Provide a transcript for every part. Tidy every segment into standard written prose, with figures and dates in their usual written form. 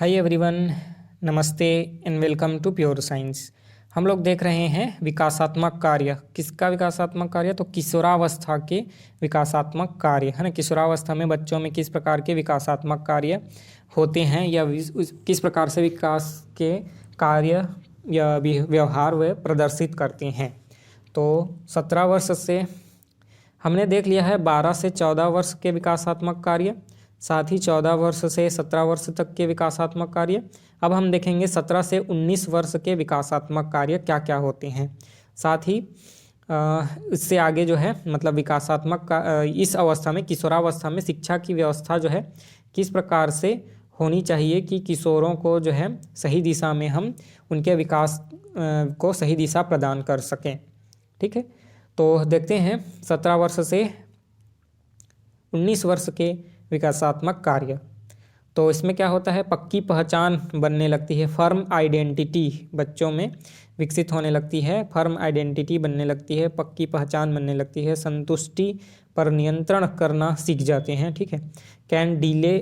हाय everyone, नमस्ते and welcome to Pure Science. हम लोग देख रहे हैं विकासात्मक कार्य। किसका विकासात्मक कार्य? तो किशोरावस्था के विकासात्मक कार्य, है ना। किशोरावस्था में बच्चों में किस प्रकार के विकासात्मक कार्य होते हैं या किस प्रकार से विकास के कार्य या व्यवहार वे प्रदर्शित करते हैं। तो 17 वर्ष से हमने देख लिया है 12 से 14 वर्ष के विकासात्मक कार्य, साथ ही 14 वर्ष से 17 वर्ष तक के विकासात्मक कार्य। अब हम देखेंगे 17 से 19 वर्ष के विकासात्मक कार्य क्या क्या होते हैं। साथ ही इससे आगे जो है मतलब विकासात्मक का इस अवस्था में, किशोरावस्था में शिक्षा की व्यवस्था जो है किस प्रकार से होनी चाहिए कि किशोरों को जो है सही दिशा में हम उनके विकास को सही दिशा प्रदान कर सकें। ठीक है, तो देखते हैं 17 वर्ष से 19 वर्ष के विकासात्मक कार्य। तो इसमें क्या होता है, पक्की पहचान बनने लगती है, फर्म आइडेंटिटी बच्चों में विकसित होने लगती है, फर्म आइडेंटिटी बनने लगती है, पक्की पहचान बनने लगती है, संतुष्टि पर नियंत्रण करना सीख जाते हैं। ठीक है, कैन डिले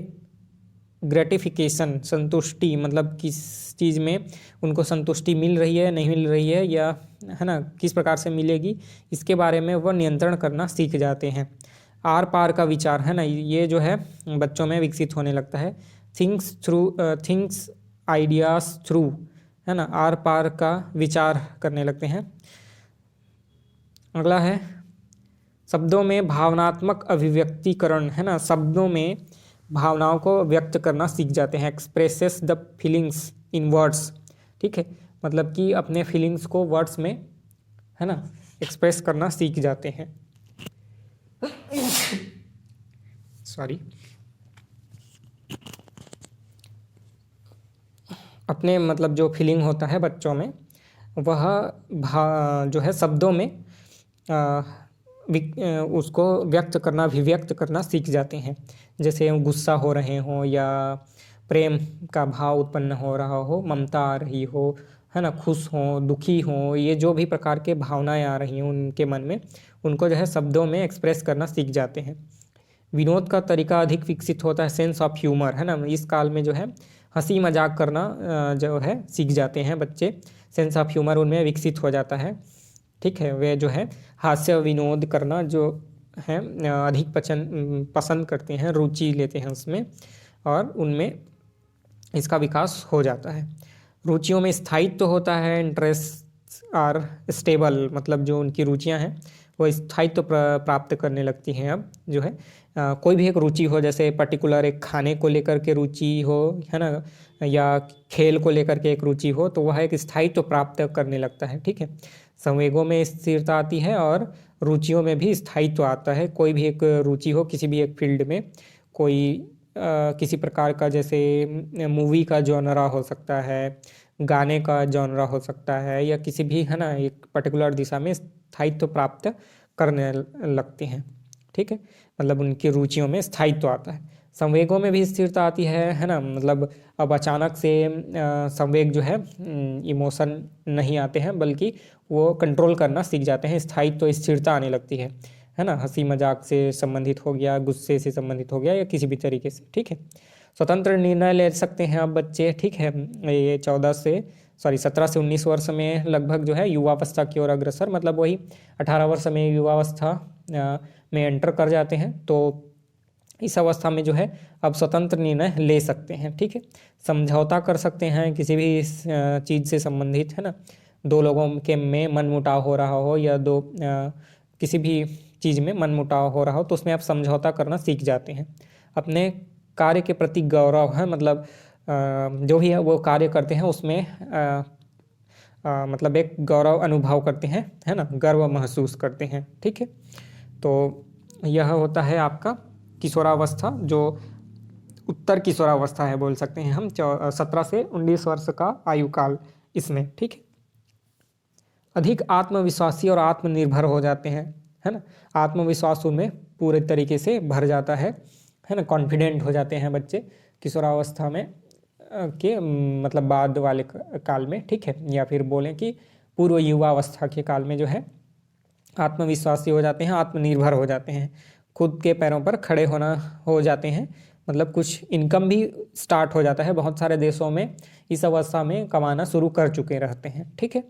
ग्रेटिफिकेशन, संतुष्टि मतलब किस चीज़ में उनको संतुष्टि मिल रही है नहीं मिल रही है, या है ना किस प्रकार से मिलेगी, इसके बारे में वह नियंत्रण करना सीख जाते हैं। आर पार का विचार, है ना, ये जो है बच्चों में विकसित होने लगता है। थिंग्स आइडियाज थ्रू, है ना, आर पार का विचार करने लगते हैं। अगला है शब्दों में भावनात्मक अभिव्यक्तिकरण, है ना, शब्दों में भावनाओं को व्यक्त करना सीख जाते हैं। Expresses the feelings in words. ठीक है, मतलब कि अपने फीलिंग्स को वर्ड्स में, है ना, एक्सप्रेस करना सीख जाते हैं। सॉरी, अपने मतलब जो फीलिंग होता है बच्चों में वह जो है शब्दों में उसको व्यक्त करना, अभिव्यक्त करना सीख जाते हैं। जैसे गुस्सा हो रहे हों या प्रेम का भाव उत्पन्न हो रहा हो, ममता आ रही हो, है ना, खुश हों, दुखी हों, ये जो भी प्रकार के भावनाएं आ रही हों उनके मन में, उनको जो है शब्दों में एक्सप्रेस करना सीख जाते हैं। विनोद का तरीका अधिक विकसित होता है, सेंस ऑफ ह्यूमर, है ना, इस काल में जो है हंसी मजाक करना जो है सीख जाते हैं बच्चे, सेंस ऑफ ह्यूमर उनमें विकसित हो जाता है। ठीक है, वे जो है हास्य विनोद करना जो है अधिक पसंद करते हैं, रुचि लेते हैं उसमें, और उनमें इसका विकास हो जाता है। रुचियों में स्थायित्व होता है, इंटरेस्ट आर स्टेबल, मतलब जो उनकी रुचियां हैं वो स्थायित्व प्राप्त करने लगती हैं। अब जो है कोई भी एक रुचि हो, जैसे पर्टिकुलर एक खाने को लेकर के रुचि हो, है ना, या खेल को लेकर के एक रुचि हो, तो वह एक स्थायित्व प्राप्त करने लगता है। ठीक है, संवेगों में स्थिरता आती है और रुचियों में भी स्थायित्व आता है। कोई भी एक रुचि हो किसी भी एक फील्ड में, कोई किसी प्रकार का, जैसे मूवी का जॉनरा हो सकता है, गाने का जॉनरा हो सकता है, या किसी भी, है ना, एक पर्टिकुलर दिशा में स्थायित्व प्राप्त करने लगते हैं। ठीक है, मतलब उनकी रुचियों में स्थायित्व आता है। संवेगों में भी स्थिरता आती है ना, मतलब अब अचानक से संवेग जो है इमोशन नहीं आते हैं, बल्कि वो कंट्रोल करना सीख जाते हैं, स्थायित्व स्थिरता आने लगती है ना। हंसी मजाक से संबंधित हो गया, गुस्से से संबंधित हो गया, या किसी भी तरीके से। ठीक है, स्वतंत्र निर्णय ले सकते हैं अब बच्चे। ठीक है, ये 17 से 19 वर्ष में लगभग जो है युवावस्था की ओर अग्रसर, मतलब वही 18 वर्ष में युवावस्था में एंटर कर जाते हैं। तो इस अवस्था में जो है अब स्वतंत्र निर्णय ले सकते हैं। ठीक है, समझौता कर सकते हैं किसी भी चीज़ से संबंधित, है ना, दो लोगों के में मनमुटाव हो रहा हो, या किसी भी चीज़ में मनमुटाव हो रहा हो, तो उसमें आप समझौता करना सीख जाते हैं। अपने कार्य के प्रति गौरव है, मतलब जो भी है वो कार्य करते हैं उसमें मतलब एक गौरव अनुभव करते हैं, है ना, गर्व महसूस करते हैं। ठीक है, तो यह होता है आपका किशोरावस्था, जो उत्तर किशोरावस्था है बोल सकते हैं हम, 17 से 19 वर्ष का आयु काल इसमें। ठीक है, अधिक आत्मविश्वासी और आत्मनिर्भर हो जाते हैं, है ना, आत्मविश्वास उनमें पूरे तरीके से भर जाता है ना, कॉन्फिडेंट हो जाते हैं बच्चे किशोरावस्था में के मतलब बाद वाले काल में। ठीक है, या फिर बोलें कि पूर्व युवावस्था के काल में जो है आत्मविश्वासी हो जाते हैं, आत्मनिर्भर हो जाते हैं, खुद के पैरों पर खड़े होना हो जाते हैं, मतलब कुछ इनकम भी स्टार्ट हो जाता है। बहुत सारे देशों में इस अवस्था में कमाना शुरू कर चुके रहते हैं। ठीक है,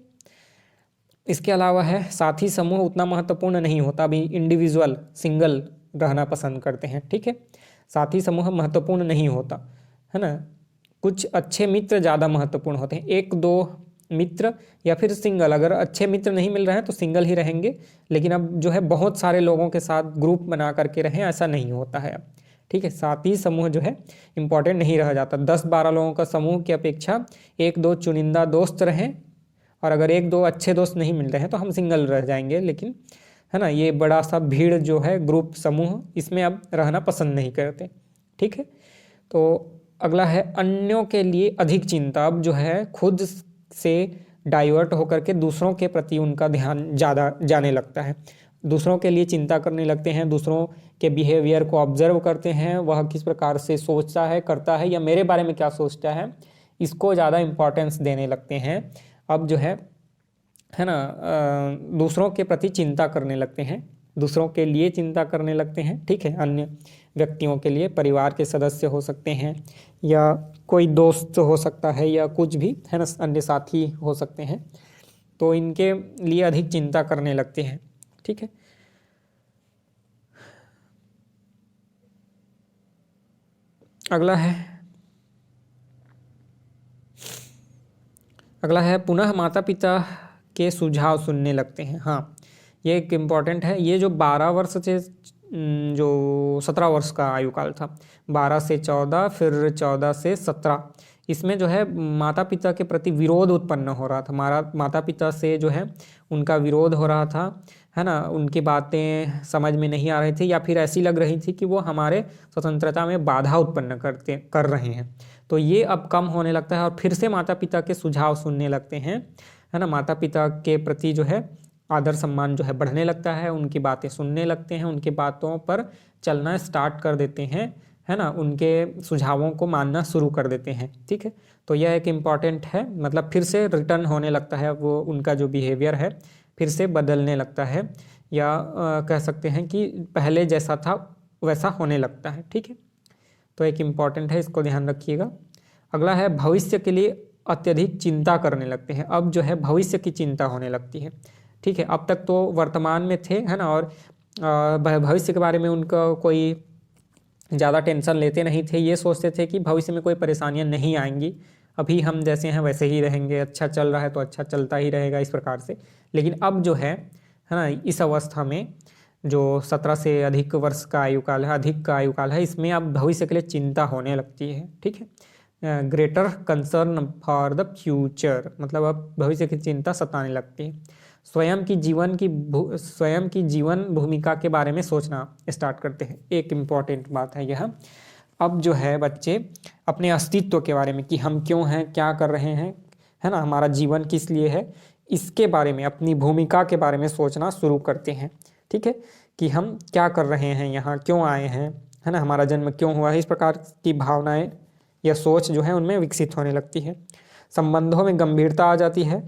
इसके अलावा है साथी समूह उतना महत्वपूर्ण नहीं होता, अभी इंडिविजुअल सिंगल रहना पसंद करते हैं। ठीक है, साथी समूह महत्वपूर्ण नहीं होता है ना, कुछ अच्छे मित्र ज़्यादा महत्वपूर्ण होते हैं। एक दो मित्र या फिर सिंगल, अगर अच्छे मित्र नहीं मिल रहे हैं तो सिंगल ही रहेंगे, लेकिन अब जो है बहुत सारे लोगों के साथ ग्रुप बना करके रहें, ऐसा नहीं होता है अब। ठीक है, साथी समूह जो है इम्पॉर्टेंट नहीं रह जाता। 10-12 लोगों का समूह की अपेक्षा एक दो चुनिंदा दोस्त रहें, और अगर एक दो अच्छे दोस्त नहीं मिल रहे हैं तो हम सिंगल रह जाएंगे, लेकिन है ना ये बड़ा सा भीड़ जो है ग्रुप समूह, इसमें अब रहना पसंद नहीं करते। ठीक है, तो अगला है अन्यों के लिए अधिक चिंता। अब जो है खुद से डाइवर्ट होकर के दूसरों के प्रति उनका ध्यान ज़्यादा जाने लगता है, दूसरों के लिए चिंता करने लगते हैं, दूसरों के बिहेवियर को ऑब्जर्व करते हैं, वह किस प्रकार से सोचता है करता है या मेरे बारे में क्या सोचता है, इसको ज़्यादा इम्पोर्टेंस देने लगते हैं। अब जो है ना दूसरों के प्रति चिंता करने लगते हैं, दूसरों के लिए चिंता करने लगते हैं। ठीक है, अन्य व्यक्तियों के लिए, परिवार के सदस्य हो सकते हैं या कोई दोस्त हो सकता है या कुछ भी है ना, अन्य साथी हो सकते हैं, तो इनके लिए अधिक चिंता करने लगते हैं। ठीक है, अगला है पुनः माता पिता के सुझाव सुनने लगते हैं। हाँ, ये एक इम्पॉर्टेंट है। ये जो 12 वर्ष से जो 17 वर्ष का आयु काल था, 12 से 14 फिर 14 से 17, इसमें जो है माता पिता के प्रति विरोध उत्पन्न हो रहा था। माता पिता से जो है उनका विरोध हो रहा था, है ना, उनकी बातें समझ में नहीं आ रही थी या फिर ऐसी लग रही थी कि वो हमारे स्वतंत्रता में बाधा उत्पन्न कर रहे हैं। तो ये अब कम होने लगता है और फिर से माता पिता के सुझाव सुनने लगते हैं, है ना, माता पिता के प्रति जो है आदर सम्मान जो है बढ़ने लगता है, उनकी बातें सुनने लगते हैं, उनकी बातों पर चलना स्टार्ट कर देते हैं, है ना, उनके सुझावों को मानना शुरू कर देते हैं। ठीक है, तो यह एक इम्पॉर्टेंट है, मतलब फिर से रिटर्न होने लगता है, वो उनका जो बिहेवियर है फिर से बदलने लगता है, या कह सकते हैं कि पहले जैसा था वैसा होने लगता है। ठीक है, तो एक इम्पॉर्टेंट है, इसको ध्यान रखिएगा। अगला है भविष्य के लिए अत्यधिक चिंता करने लगते हैं। अब जो है भविष्य की चिंता होने लगती है। ठीक है, अब तक तो वर्तमान में थे, है ना, और भविष्य के बारे में उनका कोई ज़्यादा टेंशन लेते नहीं थे, ये सोचते थे कि भविष्य में कोई परेशानियां नहीं आएंगी, अभी हम जैसे हैं वैसे ही रहेंगे, अच्छा चल रहा है तो अच्छा चलता ही रहेगा, इस प्रकार से। लेकिन अब जो है ना, इस अवस्था में जो 17 से अधिक वर्ष का आयु काल है, अधिक का आयु काल है, इसमें अब भविष्य के लिए चिंता होने लगती है। ठीक है, greater concern for the future, मतलब अब भविष्य की चिंता सताने लगती है। स्वयं की जीवन भूमिका के बारे में सोचना स्टार्ट करते हैं। एक इम्पॉर्टेंट बात है यह, अब जो है बच्चे अपने अस्तित्व के बारे में कि हम क्यों हैं, क्या कर रहे हैं, है ना, हमारा जीवन किस लिए है, इसके बारे में, अपनी भूमिका के बारे में सोचना शुरू करते हैं। ठीक है, कि हम क्या कर रहे हैं यहाँ, क्यों आए हैं, है ना, हमारा जन्म क्यों हुआ है, इस प्रकार की भावनाएं या सोच जो है उनमें विकसित होने लगती है। संबंधों में गंभीरता आ जाती है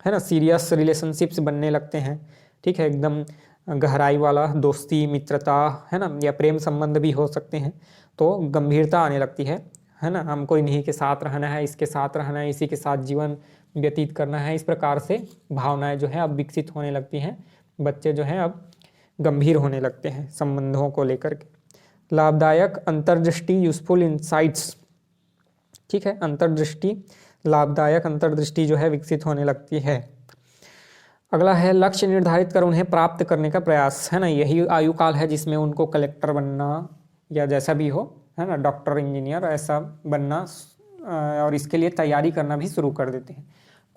ना, सीरियस रिलेशनशिप्स बनने लगते हैं। ठीक है, एकदम गहराई वाला दोस्ती, मित्रता, है ना, या प्रेम संबंध भी हो सकते हैं, तो गंभीरता आने लगती है ना, हमको इन्हीं के साथ रहना है, इसके साथ रहना है, इसी के साथ जीवन व्यतीत करना है, इस प्रकार से भावनाएं जो है अब विकसित होने लगती हैं। बच्चे जो हैं अब गंभीर होने लगते हैं संबंधों को लेकर के। लाभदायक अंतर्दृष्टि, यूजफुल इंसाइट्स, ठीक है, लाभदायक अंतर्दृष्टि जो है विकसित होने लगती है। अगला है लक्ष्य निर्धारित कर उन्हें प्राप्त करने का प्रयास, है ना, यही आयु काल है जिसमें उनको कलेक्टर बनना या जैसा भी हो, है ना, डॉक्टर, इंजीनियर, ऐसा बनना, और इसके लिए तैयारी करना भी शुरू कर देते हैं।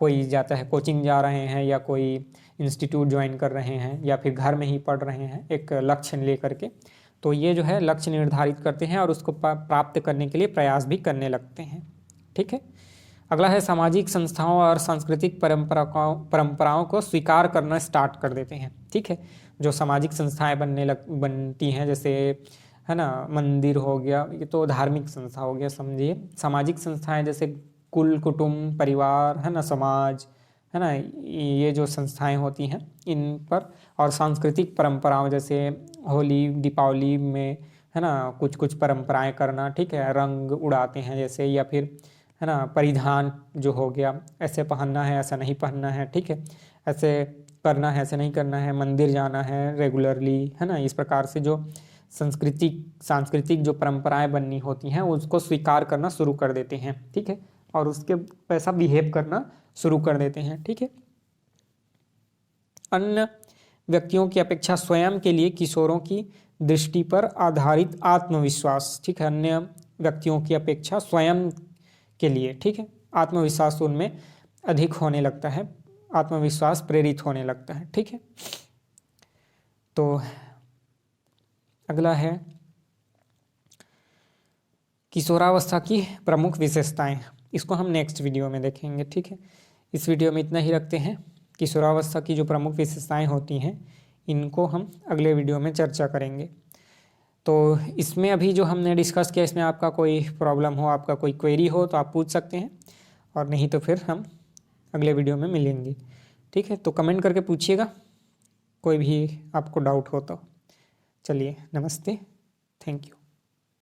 कोई जाता है, कोचिंग जा रहे हैं या कोई इंस्टीट्यूट ज्वाइन कर रहे हैं या फिर घर में ही पढ़ रहे हैं एक लक्ष्य लेकर के, तो ये जो है लक्ष्य निर्धारित करते हैं और उसको प्राप्त करने के लिए प्रयास भी करने लगते हैं। ठीक है, अगला है सामाजिक संस्थाओं और सांस्कृतिक परंपराओं को स्वीकार करना स्टार्ट कर देते हैं। ठीक है, जो सामाजिक संस्थाएं बनती हैं, जैसे है ना मंदिर हो गया, ये तो धार्मिक संस्था हो गया समझिए। सामाजिक संस्थाएं जैसे कुल, कुटुंब, परिवार, है ना, समाज, है ना, ये जो संस्थाएं होती हैं इन पर, और सांस्कृतिक परंपराओं जैसे होली, दीपावली में, है ना, कुछ कुछ परंपराएं करना, ठीक है, रंग उड़ाते हैं जैसे, या फिर है ना परिधान जो हो गया, ऐसे पहनना है ऐसा नहीं पहनना है, ठीक है, ऐसे करना है ऐसे नहीं करना है, मंदिर जाना है रेगुलरली, है ना, इस प्रकार से जो सांस्कृतिक जो परंपराएं बननी होती हैं उसको स्वीकार करना शुरू कर देते हैं, ठीक है, और उसके पैसा बिहेव करना शुरू कर देते हैं, ठीक है। अन्य व्यक्तियों की अपेक्षा स्वयं के लिए किशोरों की दृष्टि पर आधारित आत्मविश्वास, ठीक है, अन्य व्यक्तियों की अपेक्षा स्वयं के लिए, ठीक है, आत्मविश्वास उनमें अधिक होने लगता है, आत्मविश्वास प्रेरित होने लगता है, ठीक है। तो अगला है किशोरावस्था की प्रमुख विशेषताएं, इसको हम नेक्स्ट वीडियो में देखेंगे, ठीक है। इस वीडियो में इतना ही रखते हैं। किशोरावस्था की जो प्रमुख विशेषताएं होती हैं इनको हम अगले वीडियो में चर्चा करेंगे। तो इसमें अभी जो हमने डिस्कस किया, इसमें आपका कोई प्रॉब्लम हो, आपका कोई क्वेरी हो तो आप पूछ सकते हैं, और नहीं तो फिर हम अगले वीडियो में मिलेंगे, ठीक है। तो कमेंट करके पूछिएगा कोई भी आपको डाउट हो तो। चलिए, नमस्ते, थैंक यू।